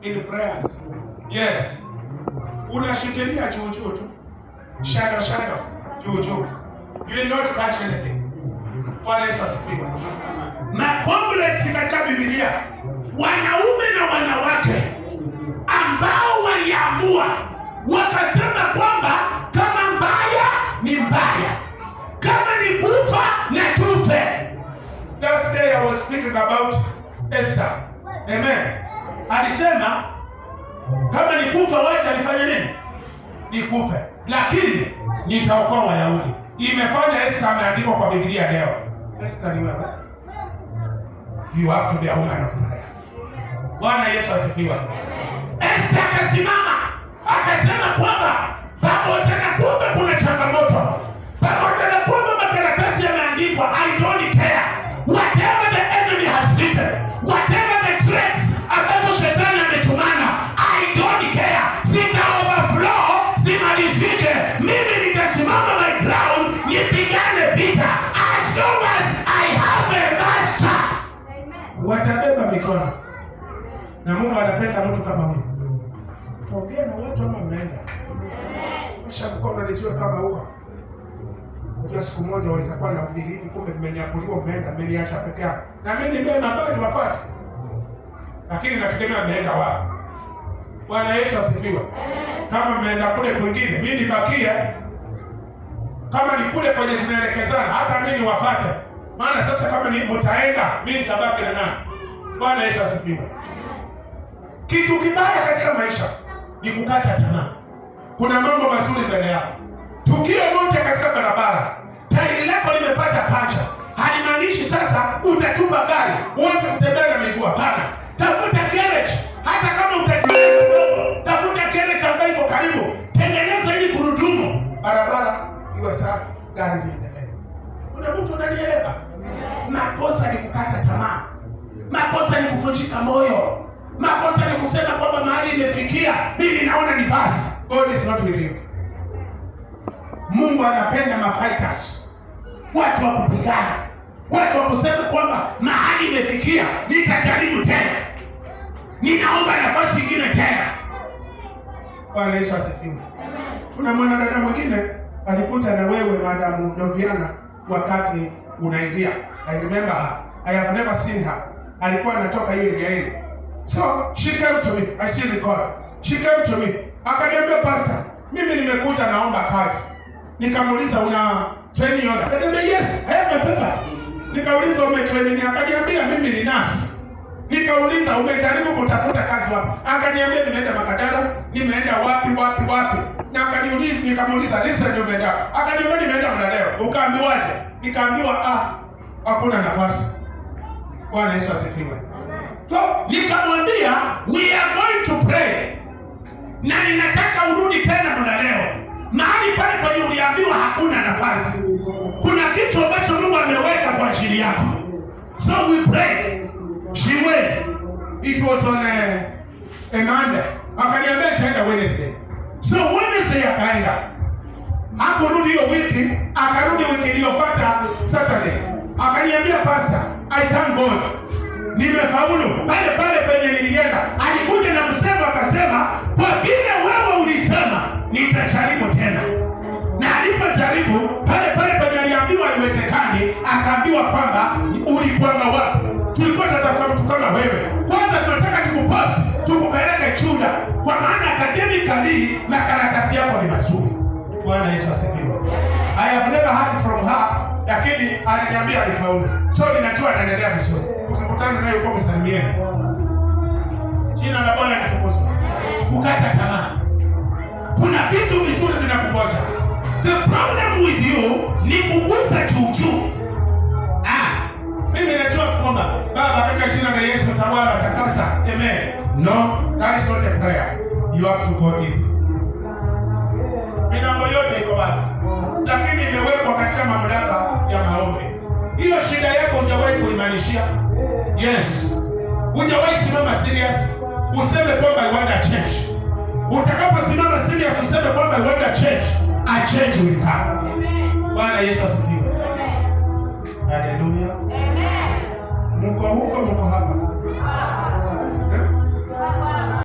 in prayers. Yes. Unashikilia juu tu. Shadow. Juu. You will not catch anything. Bwana Yesu asifiwe. Na complex katika Biblia, wanaume na wanawake ambao waliamua wakasema kwamba kama mbaya ni mbaya, kama ni kufa na tufe. Last day I was speaking about Esther. Amen. Alisema kama ni kufa wacha alifanya nini? Ni kufa. Lakini nitaokoa Wayahudi. Imefanya Esther ameandikwa kwa Biblia leo. Esther ni wewe. You have to be a woman of prayer. Bwana Yesu asifiwe. Esther akasimama akasema kwamba pamoja na kwamba kuna changamoto, pamoja na kwamba makaratasi yameandikwa, I don't care. Whatever the enemy has written, whatever the threats ambazo shetani ametumana, I don't care. Zita overflow, zimalizike. Mimi nitasimama my ground, nipigane vita. As long as I have a master. Watabeba mikono. Na Mungu anapenda mtu kama huyu. Ongea na watu ama mnaenda. Kisha mkono nisiwe kama huko. Unajua siku moja waweza kuwa na ubiri, kumbe mmenyakuliwa mmeenda, mmeniacha peke yangu. Na mimi ni mema bado niwafuate. Lakini nategemea mmeenda wapi. Bwana Yesu asifiwe. Kama mmeenda kule kwingine, mimi nibakie. Kama ni kule kwenye tunaelekezana, hata mimi niwafuate. Maana sasa kama ni mtaenda, mimi nitabaki na nani? Bwana Yesu asifiwe. Kitu kibaya katika maisha ni kukata tamaa. Kuna mambo mazuri mbele yako. Tukio moja katika barabara, tairi lako limepata pancha, halimaanishi sasa utatupa gari wote kutembea na miguu. Hapana. Tafuta garage. Hata kama utatembea kidogo, tafuta garage ambayo iko karibu. Tengeneza ili gurudumu barabara iwe safi, gari liendelee. Kuna mtu unanielewa? Makosa ni kukata tamaa. Makosa ni kuvunjika moyo. Makosa ni kusema kwamba mahali imefikia mimi naona ni basi. God is not with you. Mungu anapenda mafighters, watu wa kupigana, watu wa kusema kwamba mahali imefikia nitajaribu tena, ninaomba nafasi nyingine tena. Bwana Yesu asifiwe. Kuna mwanadada mwingine alikuta na wewe Madam Doviana wakati unaingia. I remember her. I have never seen her. Alikuwa anatoka hiyo ile. So she came to me. I still recall. She came to me. Akaniambia, pastor, mimi nimekuja naomba kazi. Nikamuuliza una training order? Akaniambia, yes, I have my papers. Nikauliza umetraining? Akaniambia mimi ni nurse. Nikauliza umejaribu kutafuta kazi wapi? Akaniambia nimeenda Makadara, nimeenda wapi. Na akaniuliza, nikamuuliza listen ndio umeenda. Akaniambia nimeenda Mladeo. Ukaambiwaje? Nikaambiwa hakuna nafasi. Bwana Yesu asifiwe. So nikamwambia we are going to pray. Na ninataka urudi tena Mladeo. Mahali pale kwenye uliambiwa hakuna nafasi, kuna kitu ambacho Mungu ameweka kwa ajili yako. So we pray. She went. It was on a Monday. Akaniambia nitaenda Wednesday. So Wednesday akaenda. Hakurudi hiyo wiki, akarudi wiki iliyofuata Saturday. Akaniambia, pastor, I thank God. Nimefaulu. Pale penye nilienda, alikuja na msemo akasema, kwa vile wewe ulisema nitajaribu tena. Na alipojaribu pale penye aliambiwa haiwezekani, akaambiwa kwamba ulikuwa wapi? Tulikuwa tunatafuta mtu kama wewe. Kwanza tunataka tukupost, tukupeleke Chuda, kwa maana academically na karatasi yako ni mazuri. Bwana Yesu asifiwe. I have never heard from her, lakini aliniambia alifaulu. So ninajua anaendelea vizuri. Ukikutana naye uko msalimieni. Jina la Bwana litukuzwe. Kukata tamaa. Kuna vitu vizuri vinakungoja. The problem with you ni kugusa juu. Mimi najua kwamba Baba katika jina la Yesu tawala takasa. Amen. No, that is not a prayer. You have to go in. Milango yote iko wazi, lakini imewekwa katika mamlaka ya maombi. Hiyo shida yako hujawahi kuimanishia. Yes. Hujawahi simama serious useme kwamba I want to change. Utakaposimama serious useme kwamba I want to change, a change will come. Bwana Yesu asifiwe.